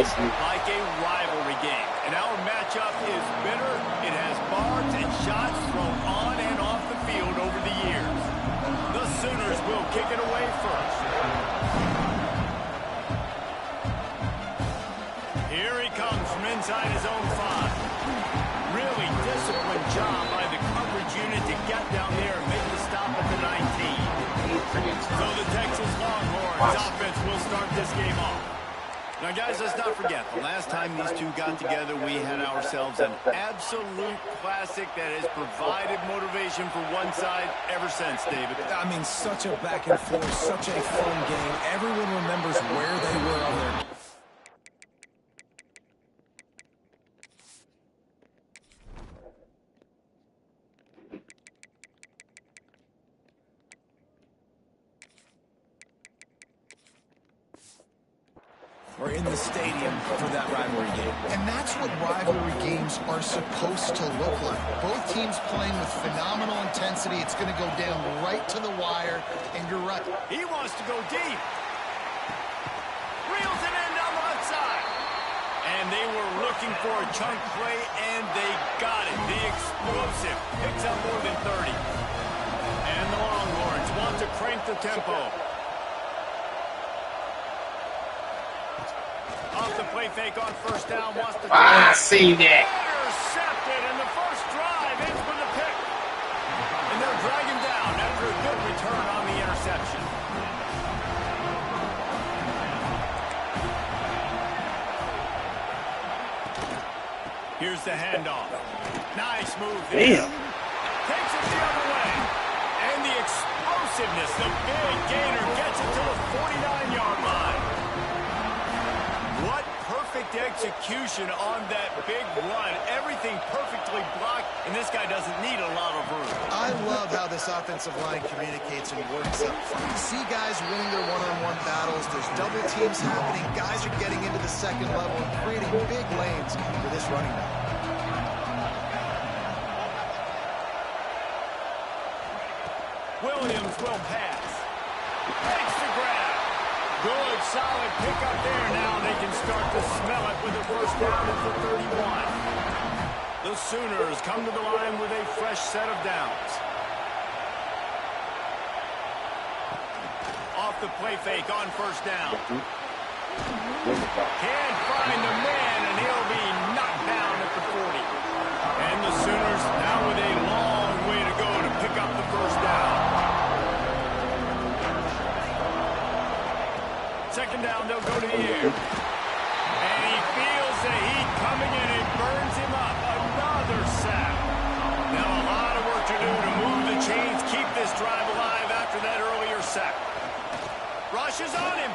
like a rivalry game. And our matchup is bitter. It has barbs and shots thrown on and off the field over the years. The Sooners will kick it away first. Here he comes from inside his own 5. Really disciplined job by the coverage unit to get down there and make the stop at the 19. So the Texas Longhorns offense will start this game off. Now, guys, let's not forget, the last time these two got together, we had ourselves an absolute classic that has provided motivation for one side ever since, David. I mean, such a back and forth, such a fun game. Everyone remembers where they were on their... We're in the stadium for that rivalry game. And that's what rivalry games are supposed to look like. Both teams playing with phenomenal intensity. It's going to go down right to the wire, and you're right. He wants to go deep. Reels it in down the left side. And they were looking for a chunk play, and they got it. The explosive picks up more than 30. And the Longhorns want to crank the tempo. Off the play fake on first down, wants to... I see that. Intercepted, and the first drive ends with a pick. And they'll drag him down after a good return on the interception. Here's the handoff. Nice move there. Damn. Takes it the other way. And the explosiveness, the big gainer gets it to the 49-yard line. What perfect execution on that big run. Everything perfectly blocked, and this guy doesn't need a lot of room. I love how this offensive line communicates and works up front. You see guys winning their one-on-one battles. There's double teams happening. Guys are getting into the second level and creating big lanes for this running back. Williams will pass. Makes the grab. Good, solid pickup there. Now they can start to smell it with a first down at the 31. The Sooners come to the line with a fresh set of downs. Off the play fake on first down. Can't find the man, and he'll be knocked down at the 40. And the Sooners now with a long way to go to pick up the first down. Second down, they'll go to the air. And he feels the heat coming in. It burns him up. Another sack. Now a lot of work to do to move the chains, keep this drive alive after that earlier sack. Rushes on him.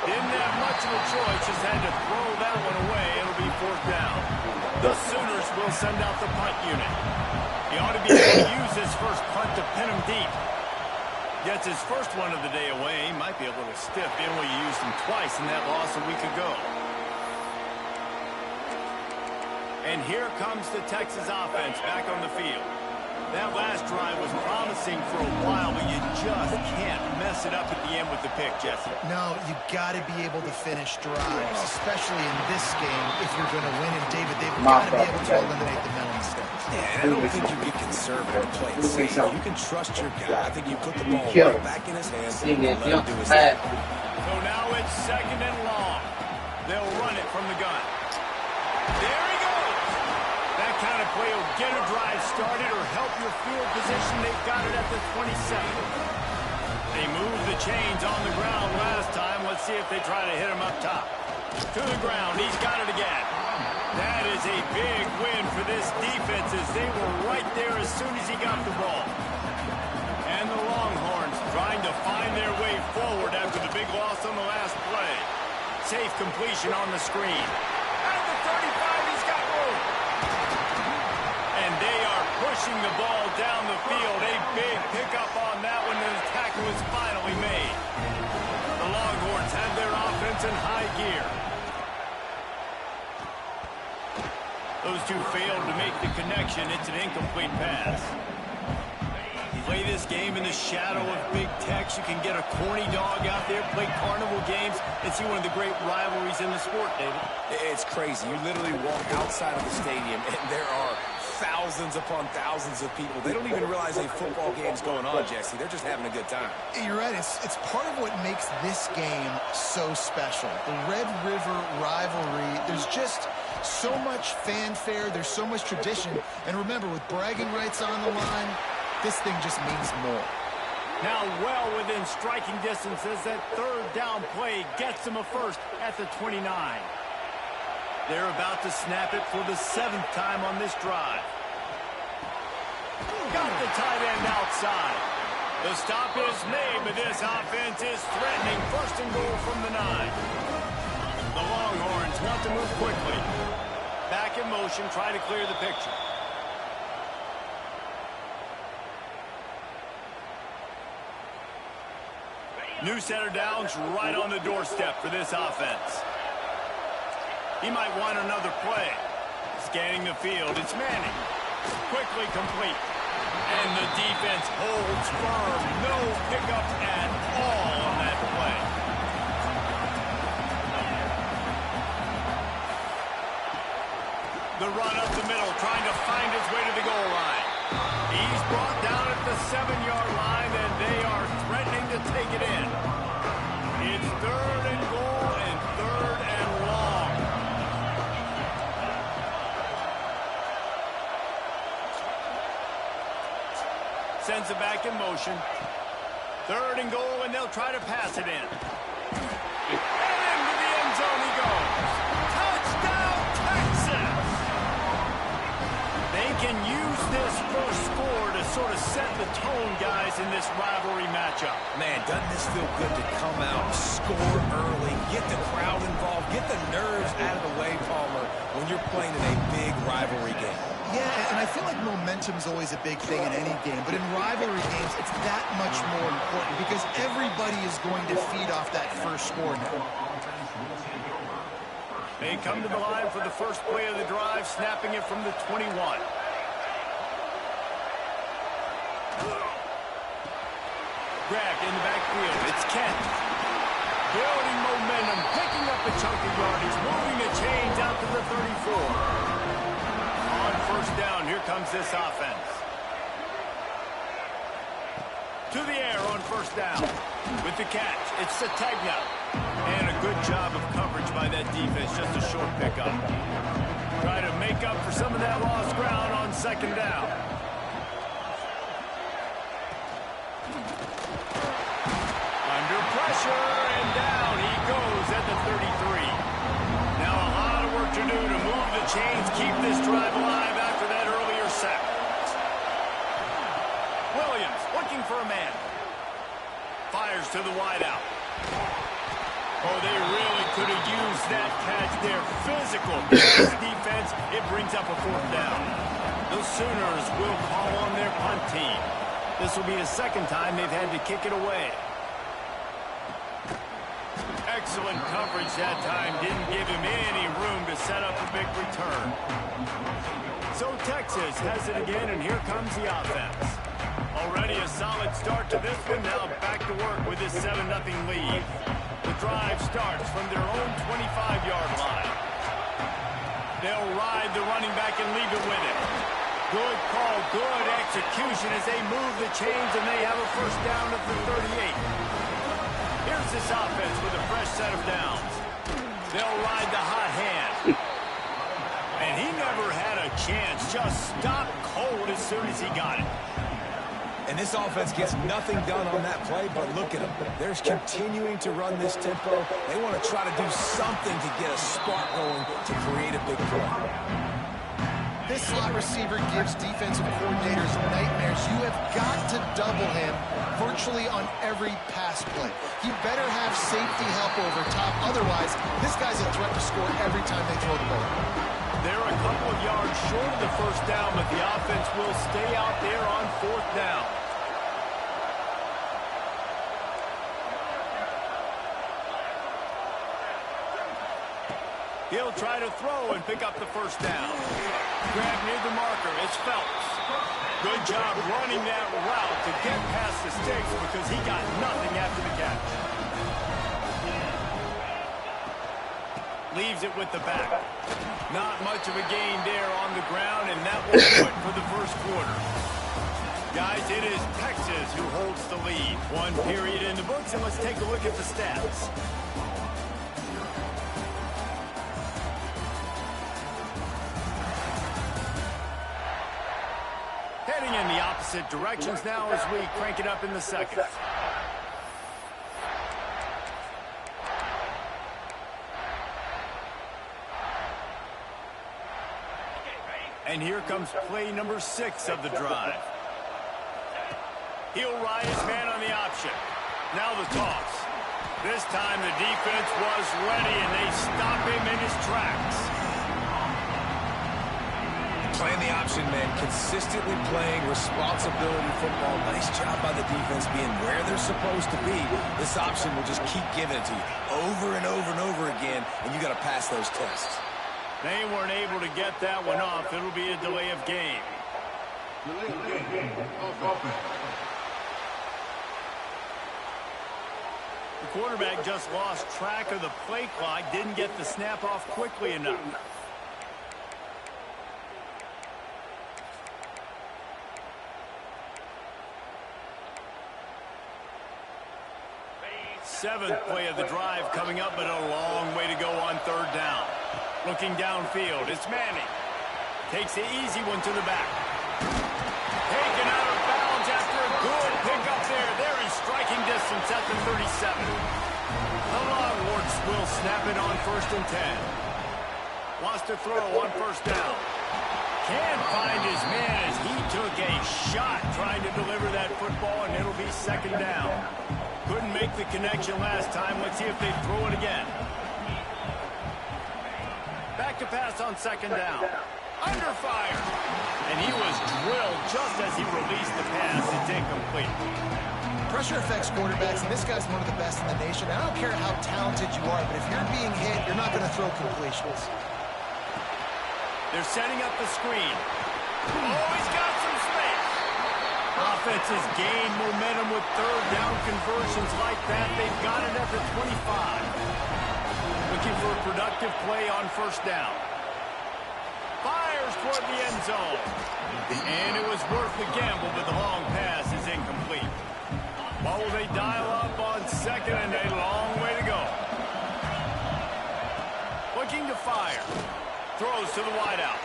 Didn't have much of a choice, just had to throw that one away. It'll be fourth down. The Sooners will send out the punt unit. He ought to be able to use his first punt to pin him deep. Gets his first one of the day away. He might be a little stiff, being we used him twice in that loss a week ago. And here comes the Texas offense back on the field. That last drive was promising for a while, but you just can't mess it up at the end with the pick, Jesse. No, you got to be able to finish drives, especially in this game if you're going to win. And David, they've got to be able to eliminate the mental mistakes. Yeah, and I don't think you get conservative play it safe. You can trust your guy. I think you put the ball right back in his hands and let him do his thing. So now it's second and long. They'll run it from the gun. There he goes. That kind of play will get a drive started or help your field position. They've got it at the 27. They moved the chains on the ground last time. Let's see if they try to hit him up top. To the ground. He's got it again. That is a big win for this defense as they were right there as soon as he got the ball. And the Longhorns trying to find their way forward after the big loss on the last play. Safe completion on the screen. At the 35, he's got room. And they are pushing the ball down the field. A big pickup on that one, and the tackle was finally made. The Longhorns have their offense in high gear. Those two failed to make the connection. It's an incomplete pass. Play this game in the shadow of big techs. You can get a corny dog out there, play carnival games, and see one of the great rivalries in the sport, David. It's crazy. You literally walk outside of the stadium, and there are thousands upon thousands of people. They don't even realize a football game's going on, Jesse. They're just having a good time. You're right. It's part of what makes this game so special. The Red River rivalry, there's just so much fanfare. There's so much tradition. And remember, with bragging rights on the line, this thing just means more. Now well within striking distance as that third down play gets them a first at the 29. They're about to snap it for the 7th time on this drive. Got the tight end outside. The stop is made, but this offense is threatening. First and goal from the 9. The Longhorns want to move quickly. Back in motion, try to clear the picture. New set of downs right on the doorstep for this offense. He might want another play. Scanning the field, it's Manning. Quickly complete. And the defense holds firm. No pickup at all on that play. The run up the middle, trying to find his way to the goal line. He's brought down at the 7-yard line, and they are threatening to take it in. It's 3rd and goal and 3rd and long. Sends it back in motion. 3rd and goal, and they'll try to pass it in. And into the end zone he goes. Touchdown, Texas! They can use this first score to sort of set the tone, guys, in this rivalry matchup. Man, doesn't this feel good to come out, score early, get the crowd involved, get the nerves out of the way, Palmer, when you're playing in a big rivalry game. Yeah, and I feel like momentum's always a big thing in any game, but in rivalry games, it's that much more important because everybody is going to feed off that first score now. They come to the line for the first play of the drive, snapping it from the 21. Grabbed in the backfield. It's Kent. Building momentum, picking up a chunk of yardage, moving the chains out to the 34. On first down, here comes this offense. To the air on first down. With the catch, it's Sategna. And a good job of coverage by that defense, just a short pickup. Try to make up for some of that lost ground on second down. Under pressure, and down he goes at the 33. Now a lot of work to do to move the chains, keep this drive alive after that earlier sack. Williams looking for a man. Fires to the wideout. Oh, they really could have used that catch there. Physical defense, it brings up a 4th down. The Sooners will call on their punt team. This will be the 2nd time they've had to kick it away. Excellent coverage that time. Didn't give him any room to set up a big return. So Texas has it again, and here comes the offense. Already a solid start to this one. Now back to work with this 7-0 lead. The drive starts from their own 25-yard line. They'll ride the running back and leave it with it. Good call, good execution as they move the chains, and they have a first down at the 38. Here's this offense with a fresh set of downs. They'll ride the hot hand. And he never had a chance. Just stopped cold as soon as he got it. And this offense gets nothing done on that play, but look at them. They're continuing to run this tempo. They want to try to do something to get a spark going to create a big play. This slot receiver gives defensive coordinators nightmares. You have got to double him virtually on every pass play. He better have safety help over top. Otherwise, this guy's a threat to score every time they throw the ball. They're a couple of yards short of the first down, but the offense will stay out there on 4th down. He'll try to throw and pick up the first down. Grab near the marker. It's Phelps. Good job running that route to get past the sticks because he got nothing after the catch. Leaves it with the back. Not much of a gain there on the ground, and that will do it for the first quarter. Guys, it is Texas who holds the lead. One period in the books, and let's take a look at the stats. Heading in the opposite directions now as we crank it up in the second. And here comes play number 6 of the drive. He'll ride his man on the option. Now the toss. This time the defense was ready, and they stop him in his tracks. Playing the option, man, consistently playing responsibility football. Nice job by the defense being where they're supposed to be. This option will just keep giving it to you over and over and over again, and you got to pass those tests. They weren't able to get that one off. It'll be a delay of game. The quarterback just lost track of the play clock, didn't get the snap off quickly enough. Seventh play of the drive coming up, but a long way to go on third down. Looking downfield, it's Manning. Takes the easy one to the back. Taken out of bounds after a good pickup there. They're in striking distance at the 37. The Longhorns will snap it on 1st and 10. Wants to throw on first down. Can't find his man as he took a shot trying to deliver that football, and it'll be 2nd down. Couldn't make the connection last time. Let's see if they throw it again. Back to pass on 2nd down. Under fire. And he was drilled just as he released the pass. It's incomplete. Pressure affects quarterbacks, and this guy's one of the best in the nation. I don't care how talented you are, but if you're being hit, you're not going to throw completions. They're setting up the screen. Oh, he's got some space. Offenses gain momentum with 3rd down conversions like that. They've got it at the 25. Looking for a productive play on 1st down. Fires toward the end zone. And it was worth the gamble, but the long pass is incomplete. What will they dial up on 2nd and a long way to go? Looking to fire. Throws to the wideout.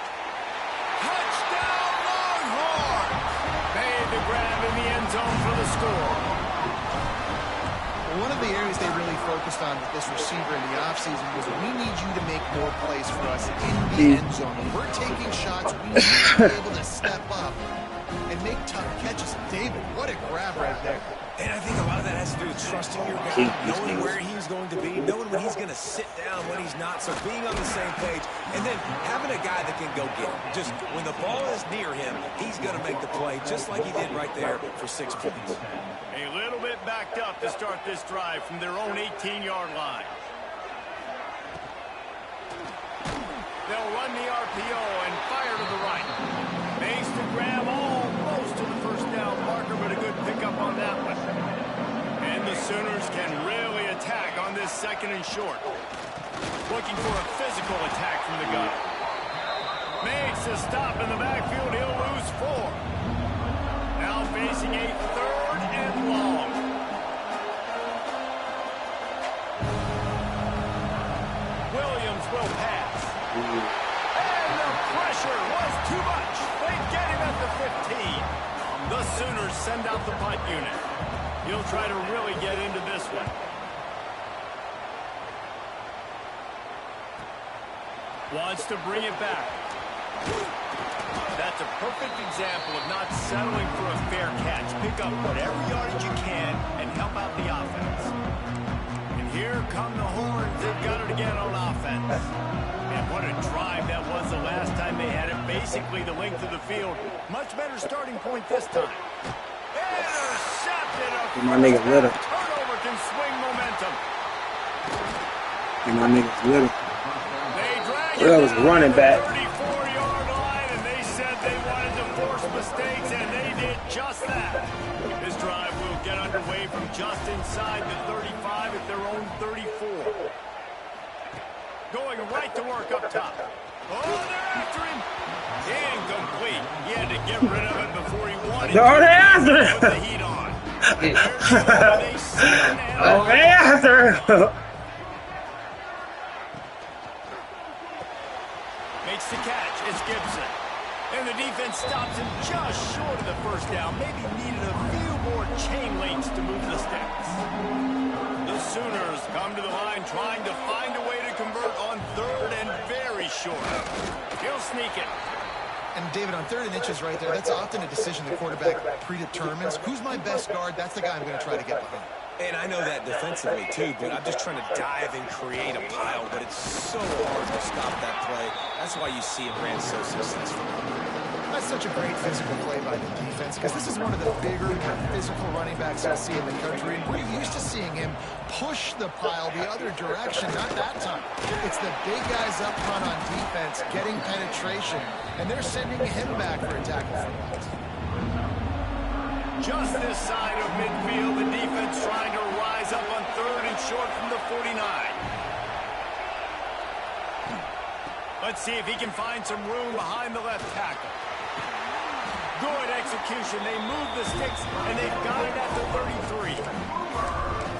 Touchdown Longhorns! Made the grab in the end zone for the score. One of the areas they really focused on with this receiver in the offseason was we need you to make more plays for us in the end zone. When we're taking shots, we need to be able to step up and make tough catches. David, what a grab right there. And I think a lot of that has to do with trusting your guy, knowing where he's going to be, knowing when he's going to sit down, when he's not, so being on the same page, and then having a guy that can go get him. Just when the ball is near him, he's going to make the play, just like he did right there for 6 points. A little bit backed up to start this drive from their own 18-yard line. They'll run the RPO and fire to the right. Makes the grab almost to the 1st down marker, but a good pickup on that one. And the Sooners can really attack on this 2nd and short. Looking for a physical attack from the gun. Makes a stop in the backfield. He'll lose 4. Now facing a 3rd and long. Williams will pass. And the pressure was too much. They get him at the 15. The Sooners send out the punt unit. He'll try to really get into this one. Wants to bring it back. That's a perfect example of not settling for a fair catch. Pick up whatever yardage you can and help out the offense. And here come the Horns. They've got it again on offense. And what a drive that was the last time they had it. Basically the length of the field. Much better starting point this time. Intercepted. My nigga little. Turnover can swing momentum. And my nigga's little. They drag That was running back. 34-yard line, and they said they wanted to force mistakes, and going right to work up top. Oh, they're after him. Incomplete. He had to get rid of it before he wanted to. Put the heat on. Makes the catch. It's Gibson. And the defense stops him just short of the first down. Maybe needed a few more chain links to move the sticks. The Sooners come to the line trying to find a way to convert on third and very short. He'll sneak it. And David, on 3rd and inches right there, that's often a decision the quarterback predetermines. Who's my best guard? That's the guy I'm going to try to get behind. And I know that defensively, too, but I'm just trying to dive and create a pile, but it's so hard to stop that play. That's why you see it ran so successful. That's such a great physical play by the defense, because this is one of the bigger, more physical running backs you'll see in the country. And we're used to seeing him push the pile the other direction, not that time. It's the big guys up front on defense getting penetration, and they're sending him back for a tackle for loss. Just this side of midfield, the defense trying to rise up on 3rd and short from the 49. Let's see if he can find some room behind the left tackle. Good execution. They move the sticks, and they've got it at the 33.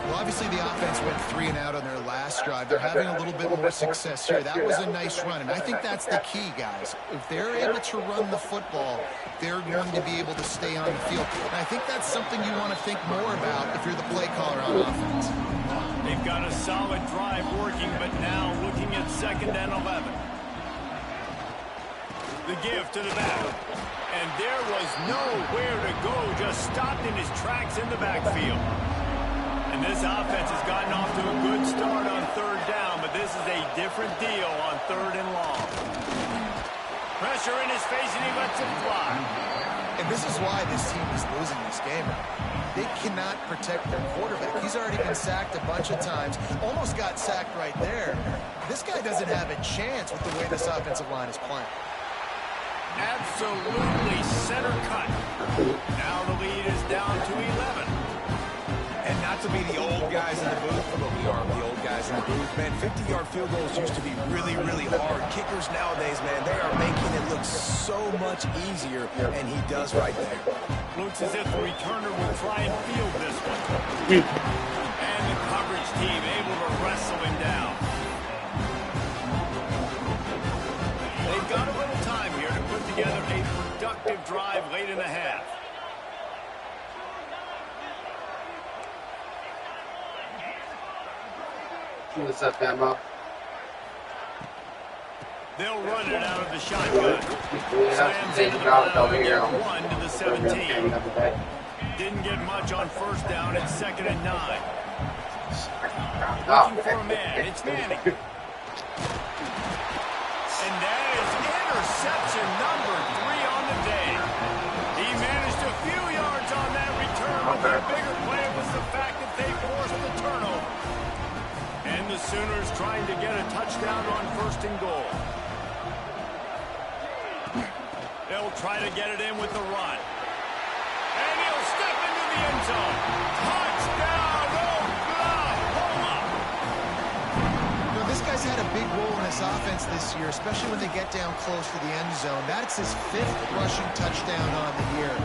Well, obviously the offense went 3 and out on their last drive. They're having a little bit more success here. That was a nice run, and I think that's the key, guys. If they're able to run the football, they're going to be able to stay on the field. And I think that's something you want to think more about if you're the play caller on offense. They've got a solid drive working, but now looking at 2nd and 11. The give to the back. And there was nowhere to go, just stopped in his tracks in the backfield. And this offense has gotten off to a good start on 3rd down, but this is a different deal on 3rd and long. Pressure in his face, and he lets it fly. And this is why this team is losing this game. They cannot protect their quarterback. He's already been sacked a bunch of times, almost got sacked right there. This guy doesn't have a chance with the way this offensive line is playing. Absolutely center cut. Now the lead is down to 11. And not to be the old guys in the booth, but we are the old guys in the booth, man. 50-yard field goals used to be really, really hard. Kickers nowadays, man, they are making it look so much easier, and he does right there. Looks as if the returner will try and field this one. And the coverage team able to wrestle him down. They've got a little time here to put together a productive drive late in the half. What's up, Bama? They'll run it out of the shotgun. Slams Slams into the pile, 1 to the 17. Didn't get much on 1st down. It's 2nd and 9. Looking for a man. It's Manning. And that is interception number 3 on the day. He managed a few yards on that return, but their bigger play was the fact that they forced the turnover. And the Sooners trying to get a touchdown on 1st and goal. They'll try to get it in with the run. And he'll step into the end zone. Touchdown, Oklahoma! You know, this guy's had a big role in this offense this year, especially when they get down close to the end zone. That's his 5th rushing touchdown on the year.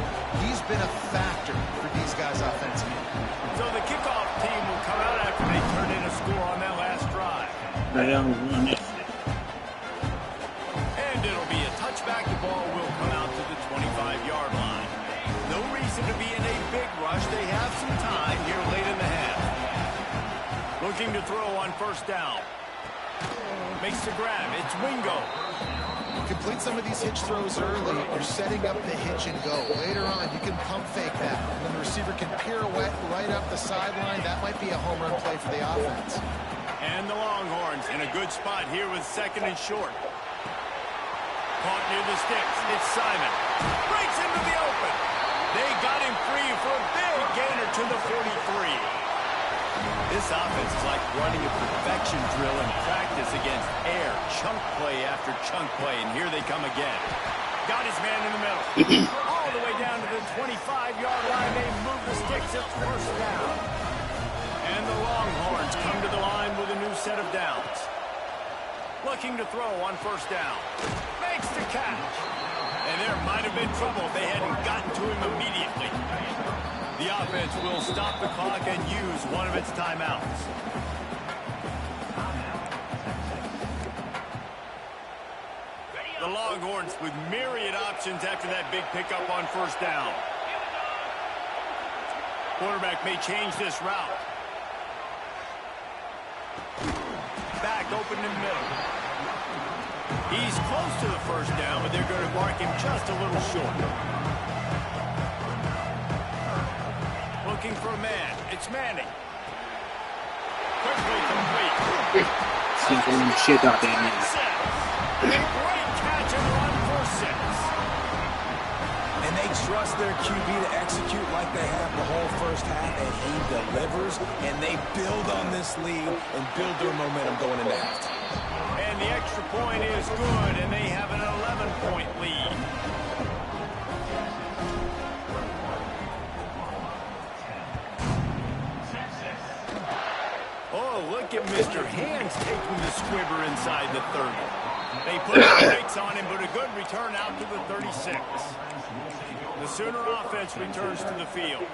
He's been a factor for these guys offensively. So the kickoff team will come out after they turn in a score on that last drive. And it'll be a touchback. The ball will come out to the 25-yard line. No reason to be in a big rush. They have some time here late in the half. Looking to throw on 1st down. Makes the grab. It's Wingo. Complete some of these hitch throws early. You're setting up the hitch and go. Later on, you can pump fake that. When the receiver can pirouette right up the sideline, that might be a home run play for the offense. And the Longhorns in a good spot here with 2nd and short. Caught near the sticks. It's Simon. Breaks into the open. They got him free for a big gainer to the 43. This offense is like running a perfection drill in practice against air. Chunk play after chunk play, and here they come again. Got his man in the middle. All the way down to the 25-yard line. They move the sticks. It's 1st down. And the Longhorns come to the line with a new set of downs. Looking to throw on first down. Makes the catch. And there might have been trouble if they hadn't gotten to him immediately. The offense will stop the clock and use one of its timeouts. The Longhorns with myriad options after that big pickup on first down. Quarterback may change this route. Back open in the middle. He's close to the first down, but they're going to mark him just a little short. Looking for a man. It's Manning. Quickly complete. Shit out there, man. Great catch and run for 6. And they trust their QB to execute like they have the whole first half, and he delivers, and they build on this lead and build their momentum going into halftime. And the extra point is good, and they have an 11-point lead. Oh, look at Mr. Hands taking the squibber inside the 30. They put the brakes on him, but a good return out to the 36. The Sooner offense returns to the field.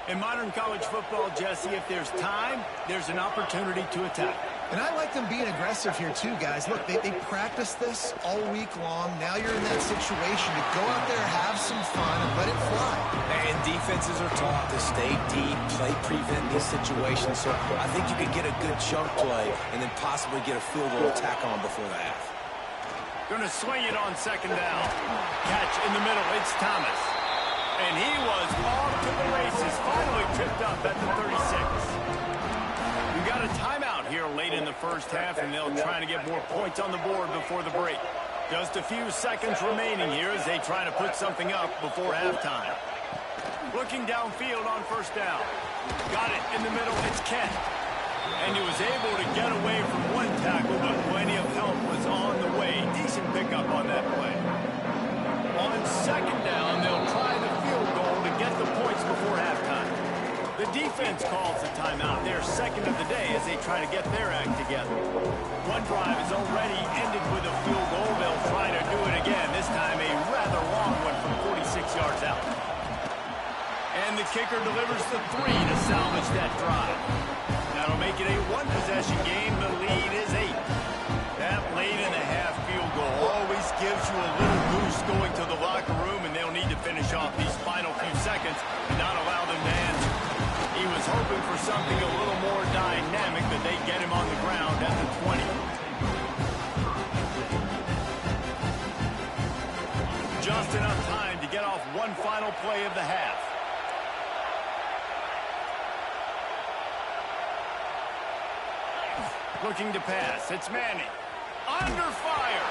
In modern college football, Jesse, if there's time, there's an opportunity to attack. And I like them being aggressive here too, guys. Look, they practice this all week long. Now you're in that situation to go out there, have some fun, and let it fly. And defenses are taught to stay deep, play prevent these situations. So I think you could get a good chunk play and then possibly get a field goal attack on before the half. Going to swing it on second down. Catch in the middle. It's Thomas. And he was off to the races. Finally tripped up at the 36. We got a timeout here late in the first half, and they'll try to get more points on the board before the break. Just a few seconds remaining here as they try to put something up before halftime. Looking downfield on first down. Got it in the middle. It's Kent. And he was able to get away from one tackle, but plenty of help was on the way. Decent pickup on that play. On second down, they'll try the field goal to get the points before halftime. The defense calls the timeout. They're second of the day as they try to get their act together. One drive is already ended with a field goal. They'll try to do it again, this time a rather long one from 46 yards out. And the kicker delivers the 3 to salvage that drive. That'll make it a one-possession game. The lead is 8. That late in the half field goal always gives you a little boost going to the locker room, and they'll need to finish off these final few seconds and not allow them to answer. He was hoping for something a little more dynamic, that they get him on the ground at the 20. Just enough time to get off one final play of the half. Looking to pass. It's Manning. Under fire.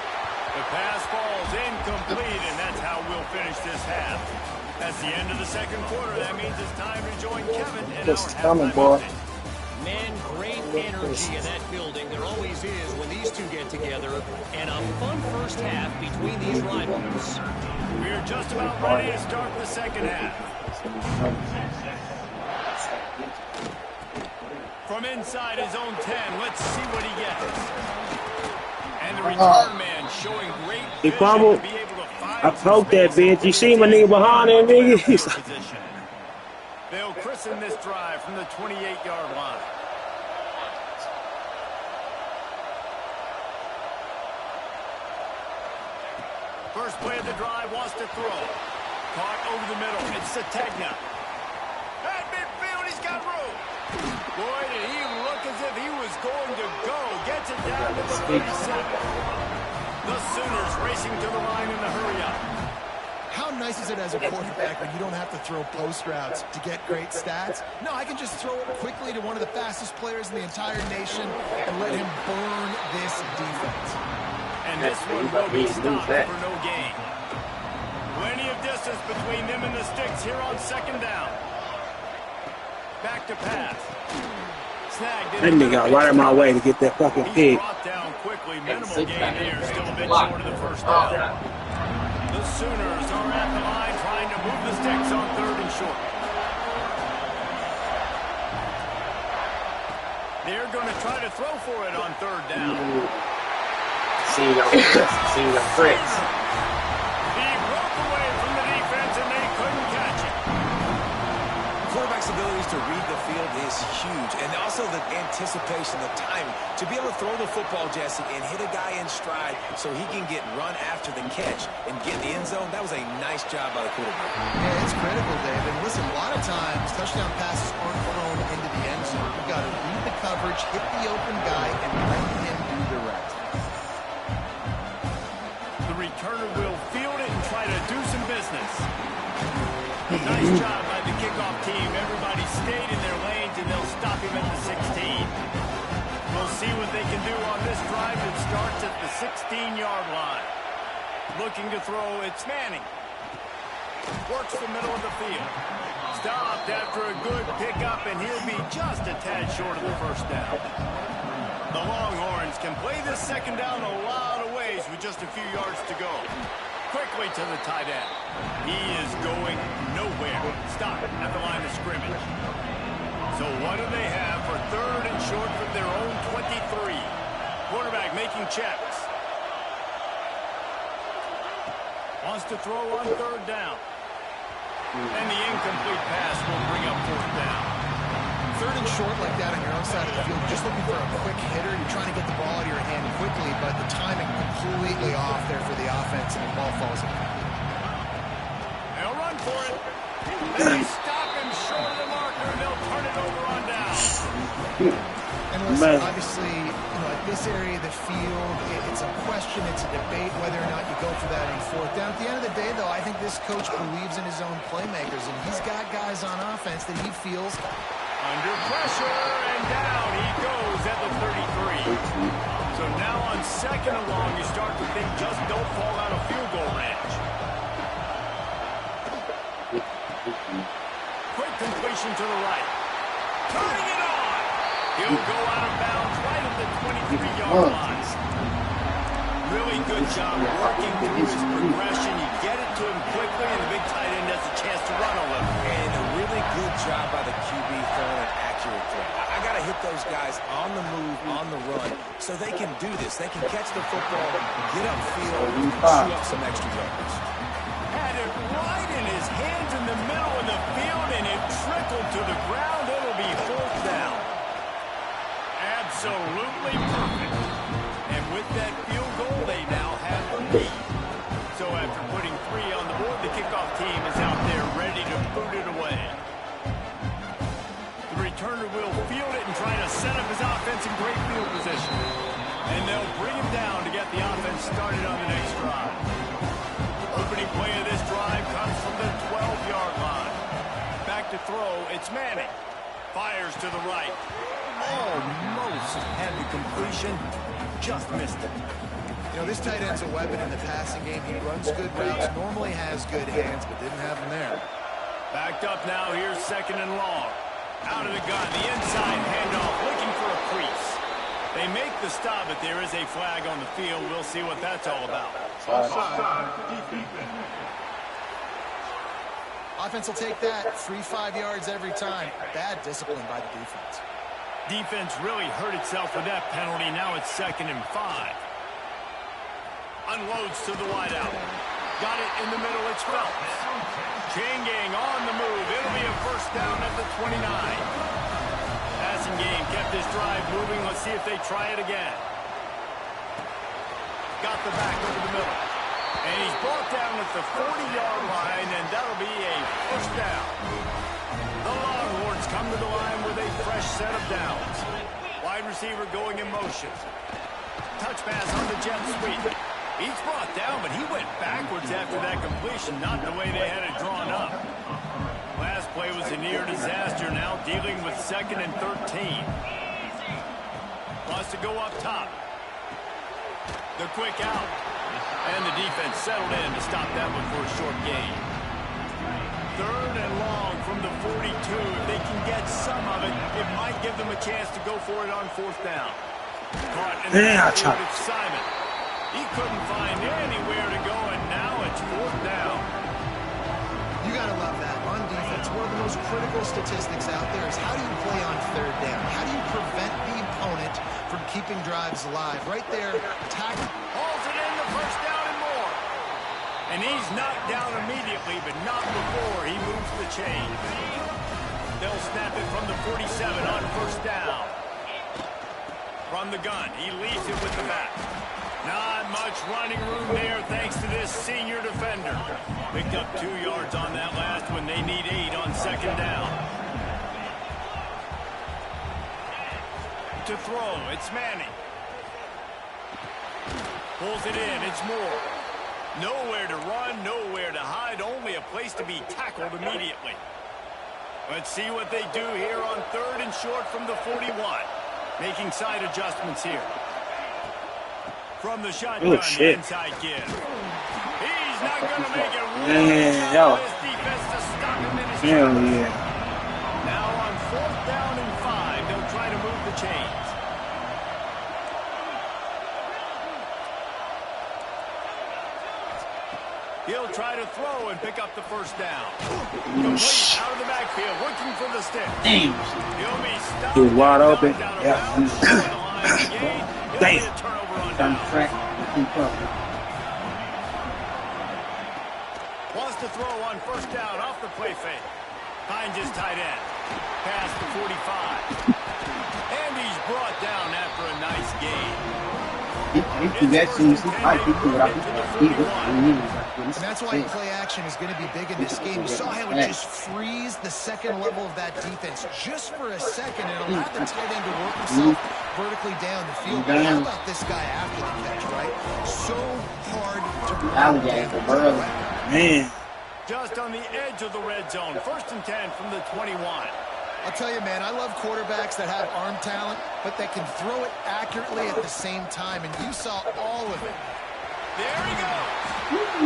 The pass falls incomplete, and that's how we'll finish this half. That's the end of the second quarter. That means it's time to join Kevin and our halftime update. Man, great energy in that building. There always is when these two get together. And a fun first half between these rivals. We're just about ready to start the second half. From inside his own 10, let's see what he gets. And the return man showing great vision to be able to find I poked that bitch. You see my nigga behind that nigga? They'll christen this drive from the 28-yard line. First play of the drive, wants to throw. Caught over the middle. It's Sategna. At midfield, he's got room. Boy, did he look as if he was going to go. Gets it down to the 37. The Sooners racing to the line in the hurry-up. How nice is it as a quarterback when you don't have to throw post routes to get great stats? No, I can just throw it quickly to one of the fastest players in the entire nation and let him burn this defense. And this one will be stopped for no gain. Plenty of distance between them and the sticks here on second down. Back to pass. Snagged That nigga got right in my way to get that fucking pig. Brought down quickly. Minimal gain here. Still a bit short of the first down. The Sooners are at the line trying to move the sticks on third and short. They're going to try to throw for it on third down. seen your tricks. He broke away from the defense, and they couldn't catch it. Quarterback's abilities to read the field is huge, and also the anticipation, the timing. To be able to throw the football, Jesse, and hit a guy in stride so he can get run after the catch and get in the end zone, that was a nice job by the quarterback. Yeah, it's critical, Dave. And listen, a lot of times, touchdown passes aren't thrown into the end zone. You've got to read the coverage, hit the open guy, and let him do the rest. The returner will field it and try to do some business. Nice job by the kickoff team. Everybody stayed in their lanes, and they'll stop him at the 16. We'll see what they can do on this drive that starts at the 16-yard line. Looking to throw, it's Manning. Works the middle of the field. Stopped after a good pickup, and he'll be just a tad short of the first down. The Longhorns can play this second down a lot of ways with just a few yards to go. Quickly to the tight end. He is going nowhere. Stop at the line of scrimmage. So what do they have for third and short from their own 23? Quarterback making checks. Wants to throw on third down. And the incomplete pass will bring up fourth down. Third and short like that on your own side of the field, just looking for a quick hitter. You're trying to get the ball out of your hand quickly, but the timing completely off there for the offense, and the ball falls incomplete. They'll run for it. They stop him short of the marker, and they'll turn it over on down. And listen, obviously, at this area of the field, it's a question, it's a debate whether or not you go for that on fourth down. At the end of the day, though, I think this coach believes in his own playmakers, and he's got guys on offense that he feels under pressure, and down he goes at the 33. So now on second and long, you start to think just don't fall out of field goal range. Quick completion to the right. Turning it on. He'll go out of bounds right at the 23-yard line. Really good job working through his progression. You get it to him quickly, and the big tight end has a chance to run a little. And a really good job by the QB throwing an accurate throw. I got to hit those guys on the move, on the run, so they can do this. They can catch the football, get upfield, and chew up some extra yards. Had it right in his hands in the middle of the field, and it trickled to the ground. It'll be fourth down. Absolutely perfect. And with that field goal, they now have the lead. So after putting 3 on the board, the kickoff team is out there ready to boot it away. The returner will field it and try to set up his offense in great field position. And they'll bring him down to get the offense started on the next drive. Opening play of this drive comes from the 12-yard line. Back to throw, it's Manning. Fires to the right. Almost had the completion. Just missed it. This tight end's a weapon in the passing game. He runs good routes, normally has good hands, but didn't have them there. Backed up now. Here's second and long. Out of the gun. The inside handoff, looking for a crease. They make the stop, but there is a flag on the field. We'll see what that's all about. Offense will take that. 3-5 yards every time. Bad discipline by the defense. Defense really hurt itself with that penalty. Now it's second and 5. Unloads to the wideout. Got it in the middle. It's Phelps. Chain gang on the move. It'll be a first down at the 29. Passing game kept this drive moving. Let's see if they try it again. Got the back over the middle. And he's brought down at the 40-yard line, and that'll be a first down. The Longhorns come to the line with a fresh set of downs. Wide receiver going in motion. Touch pass on the jet sweep. He's brought down, but he went backwards after that completion, not the way they had it drawn up. Last play was a near disaster, now dealing with second and 13. Wants to go up top. The quick out. And the defense settled in to stop that one for a short gain. Third and long from the 42. If they can get some of it, it might give them a chance to go for it on fourth down. Caught in the backfield, it's Simon. He couldn't find anywhere to go, and now it's fourth down. You got to love that. On defense, one of the most critical statistics out there is how do you play on third down? How do you prevent the opponent from keeping drives alive? Right there, tackle. All He's knocked down immediately, but not before he moves the chain. They'll snap it from the 47 on first down. From the gun, he leaves it with the back. Not much running room there thanks to this senior defender. Picked up 2 yards on that last one. They need 8 on second down. To throw, it's Manning. Pulls it in, it's Moore. Nowhere to run, nowhere to hide, only a place to be tackled immediately. Let's see what they do here on 3rd and short from the 41. Making side adjustments here. From the shotgun, the inside give. He's not going to make it. This defense to stop him in his tracks. Now on 4th down and 5, they'll try to move the chains. He'll try to throw and pick up the first down. Complete out of the backfield, looking for the stick. Damn. He'll be stopped. He was wide open. Yeah. Damn. Down. Track. Wants to throw on first down off the play fake. Finds his tight end. Past the 45. And he's brought down after a nice gain. And that's why play action is going to be big in this game. You saw how it just frees the second level of that defense just for a second and allowed the tight end to work himself vertically down the field. But how about this guy after the catch, right? So hard to run. Man. Just on the edge of the red zone. 1st and 10 from the 21. I'll tell you, man, I love quarterbacks that have arm talent, but that can throw it accurately at the same time, and you saw all of it. There he goes.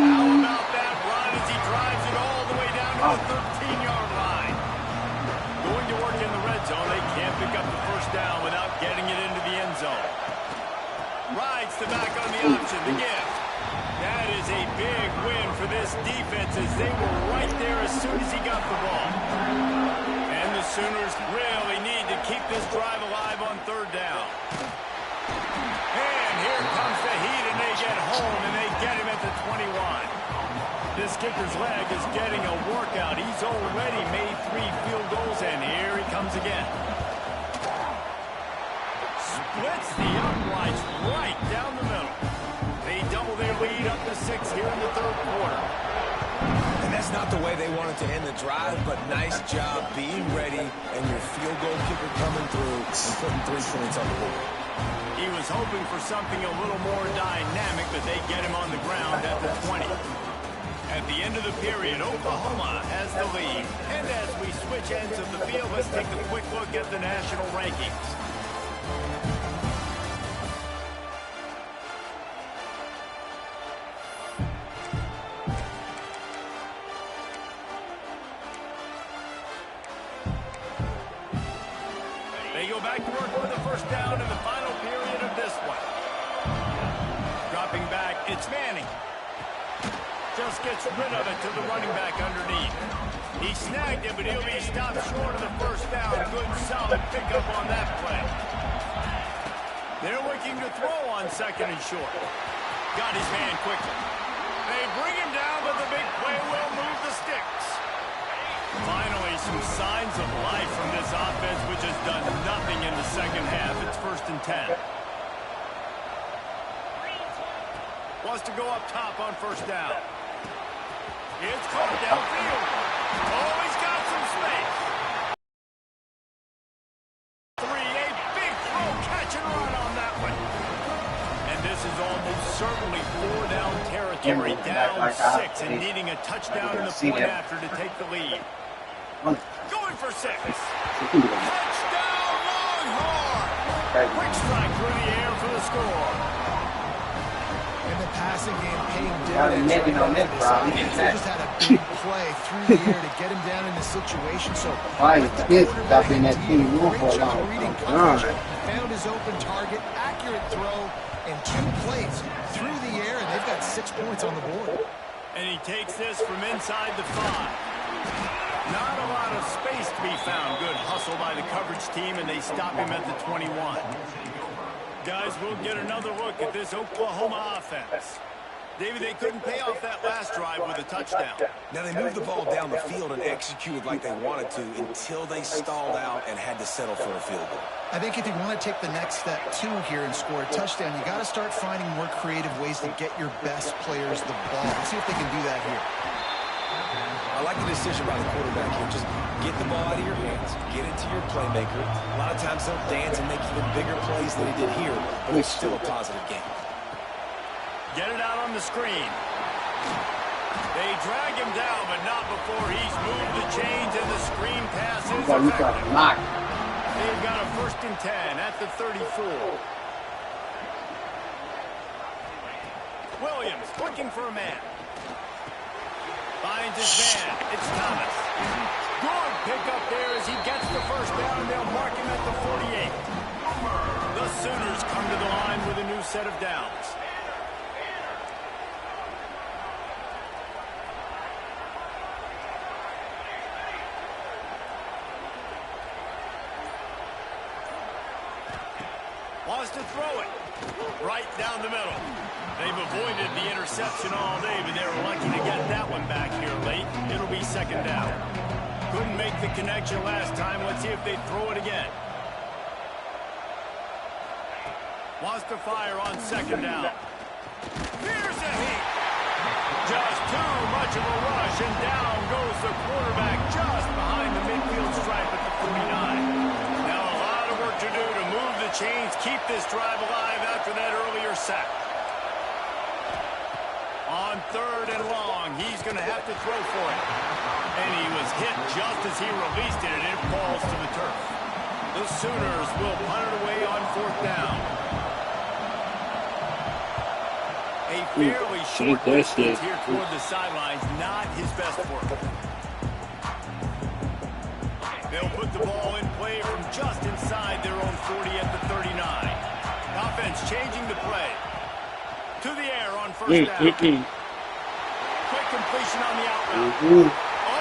How about that run as he drives it all the way down to the 13-yard line? Going to work in the red zone. They can't pick up the first down without getting it into the end zone. Rides the back on the option, the gift. That is a big win for this defense as they were right there as soon as he got the ball. And the Sooners really need to keep this drive alive on 3rd down. And here comes the heat, and they get home, and they get him at the 21. This kicker's leg is getting a workout. He's already made 3 field goals, and here he comes again. Splits the uprights right down the middle. They double their lead up to 6 here in the 3rd quarter. And that's not the way they wanted to end the drive, but nice job being ready and your field goal kicker coming through and putting 3 points on the board. He was hoping for something a little more dynamic, but they get him on the ground at the 20. At the end of the period, Oklahoma has the lead. And as we switch ends of the field, let's take a quick look at the national rankings. They go back to work for the first down in the final period of this one. Dropping back, it's Manning. Just gets rid of it to the running back underneath. He snagged it, but he'll be stopped short of the first down. Good, solid pickup on that play. They're looking to throw on 2nd and short. Got his man quickly. They bring him down, but the big play will move the sticks. Finally, some signs of life from this offense, which has done nothing in the second half. It's 1st and 10. Wants to go up top on first down. It's caught downfield. Oh, he's got some space. 3, a big throw, catch and run on that one. And this is almost certainly 4-down territory, down 6, and needing a touchdown in the point after to take the lead. Going for 6. Touchdown, Longhorn. Quick strike through the air for the score. And the passing game paying dividends right now. They just had a big play through the air to get him down in the situation. So great job reading coverage. Found his open target, accurate throw, and 2 plays through the air, and they've got 6 points on the board. And he takes this from inside the 5. Not a lot of space to be found. Good hustle by the coverage team, and they stop him at the 21. Guys, we'll get another look at this Oklahoma offense. David, they couldn't pay off that last drive with a touchdown. Now, they moved the ball down the field and executed like they wanted to until they stalled out and had to settle for a field goal. I think if you want to take the next step, too, here and score a touchdown, you got to start finding more creative ways to get your best players the ball. Let's see if they can do that here. I like the decision by the quarterback here. Just get the ball out of your hands, get it to your playmaker. A lot of times they'll dance and make even bigger plays than he did here, but it's still a positive game. Get it out on the screen. They drag him down, but not before he's moved the chains and the screen pass is effective. They've got a 1st and 10 at the 34. Williams looking for a man. Finds his man. It's Thomas. Good pick up there as he gets the 1st down, and they'll mark him at the 48. The Sooners come to the line with a new set of downs. Wants to throw it right down the middle. They've avoided the interception all day, but they were lucky to get that one back here late. It'll be 2nd down. Couldn't make the connection last time. Let's see if they throw it again. Wants to fire on 2nd down. Here's a heat. Just too much of a rush, and down goes the quarterback just behind the midfield stripe at the 49. Now a lot of work to do to move the chains, keep this drive alive after that earlier sack. On 3rd and long, he's going to have to throw for it. And he was hit just as he released it, and it falls to the turf. The Sooners will punt it away on 4th down. A fairly short distance here toward the sidelines, not his best work. They'll put the ball in play from just inside their own 40 at the 39. Offense changing the play. To the air on 1st down. Quick completion on the outbound.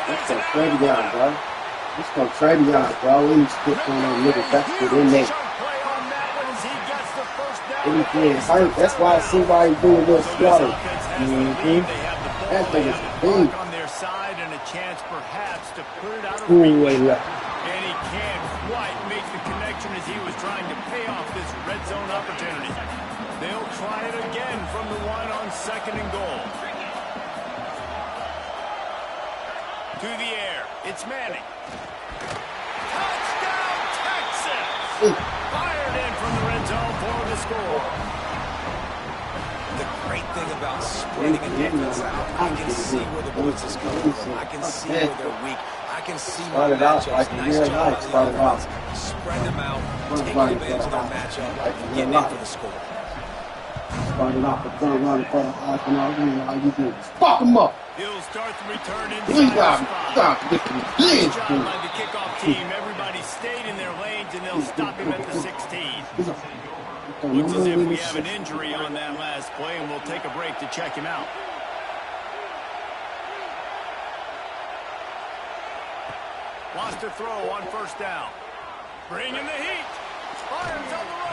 Let's go trade y'all, bro. Let's go trade y'all, bro. We need to put on a little basket in there. Hurt. That's why I see why he's doing this slaughter. That thing is big. On their side and a chance perhaps to put it out of Ooh, reach. way left. And he can't quite make the connection as he was trying to pay off this red zone opportunity. They'll try it again from the 1 on 2nd and goal. To the air. It's Manning. Touchdown, Texas! Fired in from the red zone for the score. The great thing about spreading a defense out, I can see where the blitz is coming from. I can see where they're weak. I can see my matchups. Nice job on the offense. Spread them out, take advantage of their matchup, and get in for the score. Started off the front run for the half and all you do is fuck them up. He'll start the return inside the spot. Nice job by the kickoff team. Everybody stayed in their lanes, and they'll stop him at the 16. Looks as if we have an injury on that last play, and we'll take a break to check him out. Wants to throw on 1st down. Bring in the heat. Fires on the run.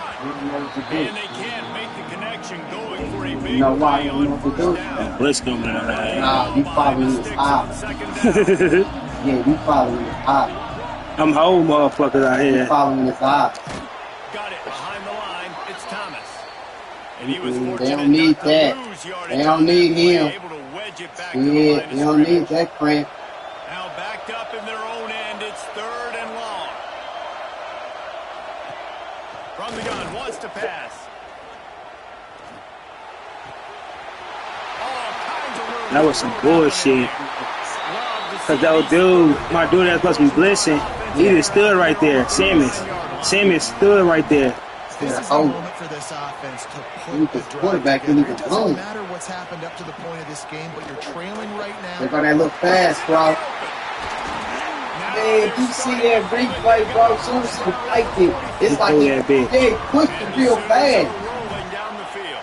And they can't make the connection, going for a big play on 1st down. Blitz coming on. Nah, you following this high. Yeah, you following this high. I'm home, motherfuckers out here. You following this high. Got it behind the line. It's Thomas. And he was they don't need that. They don't need him. Yeah, they don't need that cramp. Now backed up in their own end. It's 3rd and long. From the gun, wants to pass. All kinds of room. That was some bullshit. Cause that dude, my dude that's supposed to be blitzing, he just stood right there. Simmons stood right there. This is the moment for this offense to put the quarterback drive together. didn't It even doesn't own. matter what's happened up to the point of this game, but you're trailing right now. They got that little pass, bro. Man, you see that replay, bro, as soon as he liked it, it's like he pushed it real fast.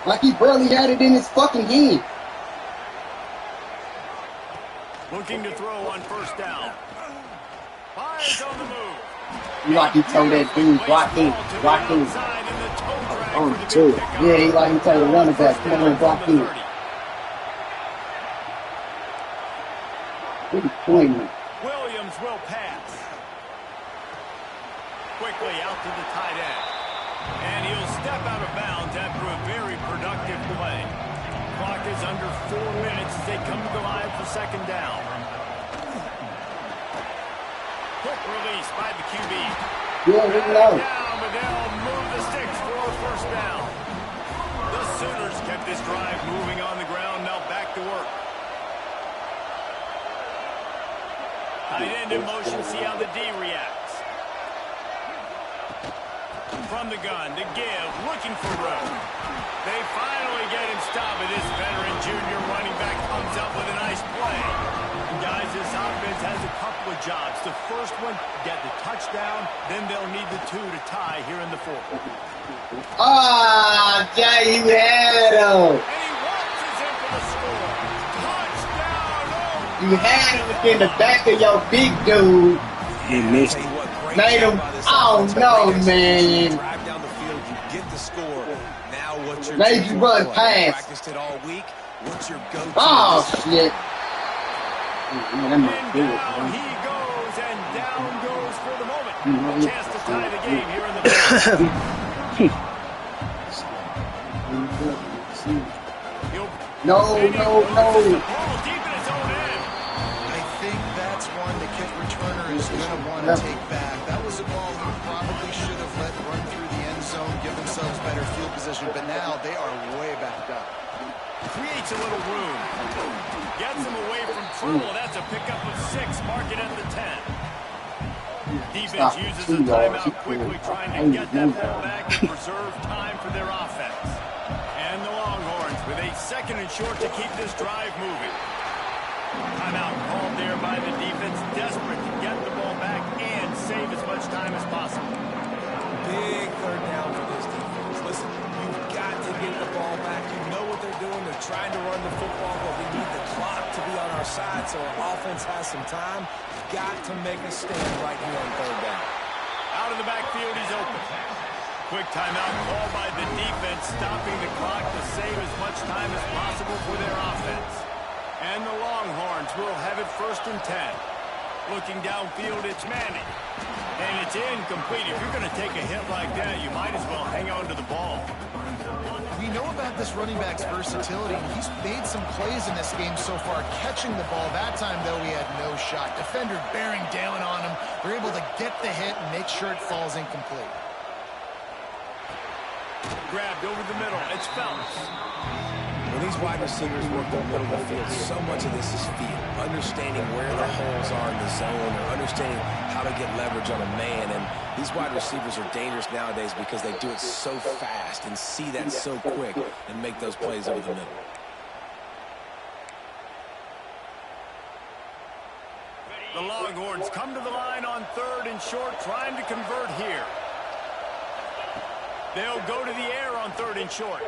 Like he barely had it in his fucking hand. Looking to throw on 1st down. Fires on the move. Like he told that dude, block in. On too. Yeah, he like he told the running back, come on, block in. Williams will pass. Quickly out to the tight end. And he'll step out of bounds after a very productive play. Clock is under 4 minutes as they come to the line for second down. Quick release by the QB. Yeah, down, but they'll move the sticks for a first down. The Sooners kept this drive moving on the ground. Now back to work. Tight end in motion. See how the D reacts. From the gun, to give, looking for room. They finally get him stopped, but this veteran junior running back comes up with a nice play. And guys, this offense has a couple of jobs. The first one, get the touchdown, then they'll need the 2 to tie here in the fourth. Ah, Jay, you had him. And he waltzes in for the score. Touchdown! Oh, You had him within the back of your big dude. He missed it. Made him, oh no, man. Drive down the field, you get the score. Now what's your Made you run past. Practiced it all week. What's your go-to? Oh, shit. and down he goes, and down goes for the moment. A chance to tie the game here in the fourth. No. Deep in his own end. I think that's one the kick returner is going to want to take back. That was a ball he probably should have let run through the end zone, give themselves better field position, but now they are way back up. Creates a little room. Gets him away from trouble. That's a pickup of 6. Mark it at the 10. Defense uses a timeout quickly, trying to get that ball back and preserve time for their offense. And the Longhorns with a 2nd and short to keep this drive moving. Timeout called there by the defense, desperate to get the ball back and save as much time as possible. Big third down for this defense. Listen, you've got to get the ball back. You know what they're doing. They're trying to run the football, but we need the clock to be on our side so our offense has some time. Got to make a stand right here on third down. Out of the backfield, he's open. Quick timeout called by the defense, stopping the clock to save as much time as possible for their offense. And the Longhorns will have it 1st and 10. Looking downfield, it's Manning. And it's incomplete. If you're going to take a hit like that, you might as well hang on to the ball. We know about this running back's versatility, and he's made some plays in this game so far, catching the ball. That time, though, he had no shot. Defender bearing down on him. They're able to get the hit and make sure it falls incomplete. Grabbed over the middle. It's Phelps. When these wide receivers work the middle of the field, so much of this is feel. Understanding where the holes are in the zone, or understanding how to get leverage on a man. And these wide receivers are dangerous nowadays because they do it so fast and see that so quick and make those plays over the middle. The Longhorns come to the line on 3rd and short, trying to convert here. They'll go to the air on 3rd and short.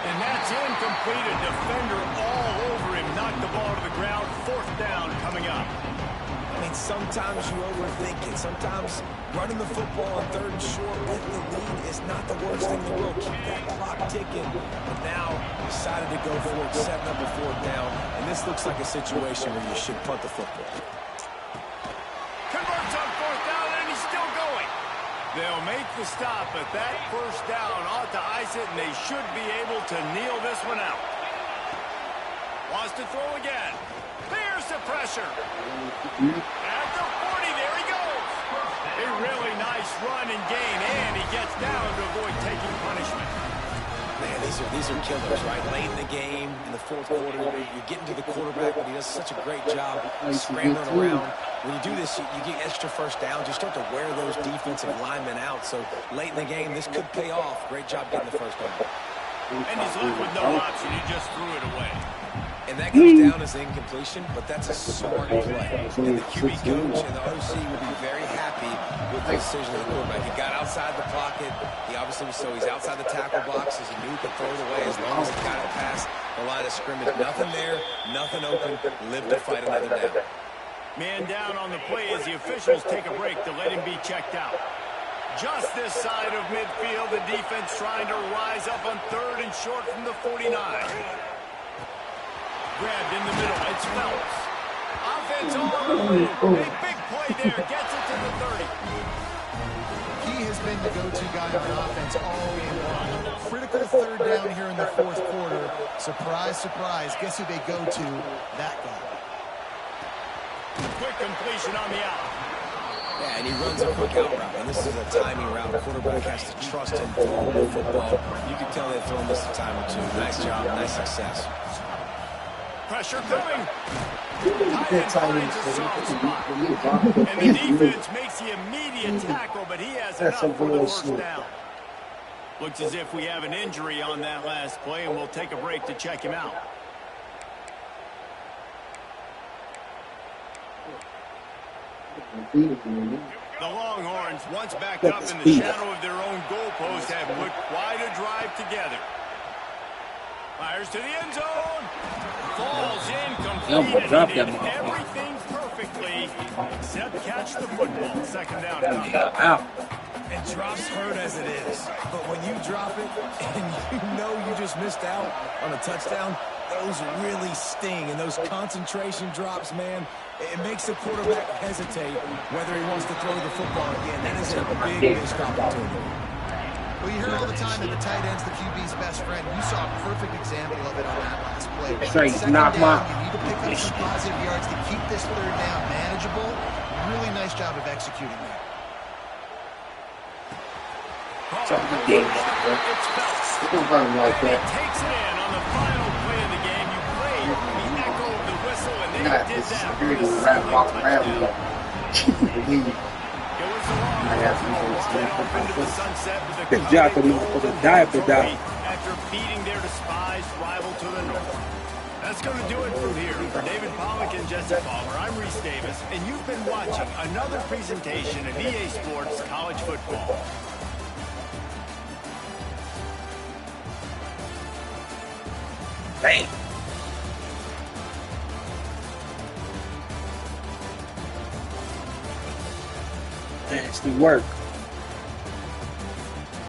And that's incomplete. A defender all over him. Knocked the ball to the ground. 4th down coming up. I mean, sometimes you overthink it. Sometimes running the football on 3rd and short with the lead is not the worst thing in the world. Keep that clock ticking. But now decided to go for it, setting up a 4th down. And this looks like a situation where you should punt the football. Converts on 4th down, and he's still going. They'll make the stop, but that 1st down ought to ice it, and they should be able to kneel this one out. Wants to throw again. There's the pressure. At the 40, there he goes. A really nice run and gain, and he gets down to avoid taking punishment. Man, these are killers, right? Late in the game, in the 4th quarter, you're getting to the quarterback, but he does such a great job scrambling around. When you do this, you get extra 1st downs. You start to wear those defensive linemen out. So late in the game, this could pay off. Great job getting the 1st down. And he's left with no option. He just threw it away. And that goes down as incompletion, but that's a smart play. And the QB coach and the OC will be very happy with the decision of the quarterback. He got outside the pocket. He obviously was he's outside the tackle box as he knew he could throw it away as long as he got it past the line of scrimmage. Nothing there, nothing open. Live to fight another down. Man down on the play as the officials take a break to let him be checked out. Just this side of midfield, the defense trying to rise up on 3rd and short from the 49. Grabbed in the middle, it's Phelps. Offense all on the move. A big play there. Gets it to the 30. He has been the go-to guy on offense all game long. Critical third down here in the fourth quarter. Surprise, surprise. Guess who they go to? That guy. Quick completion on the out. Yeah, and he runs a quick out route. And this is a timing route. The quarterback has to trust him throwing the football. You can tell they've thrown this a time or two. Nice job, nice success. Pressure coming. Tight end finds a soft spot. And the defense makes the immediate tackle, but he has enough for the first down. Looks as if we have an injury on that last play, and we'll take a break to check him out. The Longhorns, once back up in the shadow of their own goalpost, have put quite a drive together. Fires to the end zone. Falls incomplete. And he did everything perfectly except catch the football. Second down. And drops hurt as it is. But when you drop it and you know you just missed out on a touchdown, those really sting. And those concentration drops, man, it makes the quarterback hesitate whether he wants to throw the football again. That is a big missed opportunity. Well, you hear all the time that the tight end's the QB's best friend. You saw a perfect example of it on that last play. Second down, you need to pick up some positive yards to keep this third down manageable. Really nice job of executing that. It's Phelps. And he takes it in on the final play of the game. You played the echo of the whistle, and they did that for a single touchdown. It was the Longhorns off into the sunset with a golden victory after beating their despised rival to the north. That's going to do it from here. For David Pollack and Jesse Palmer, I'm Reese Davis, and you've been watching another presentation of EA Sports College Football. Bang. That's the work.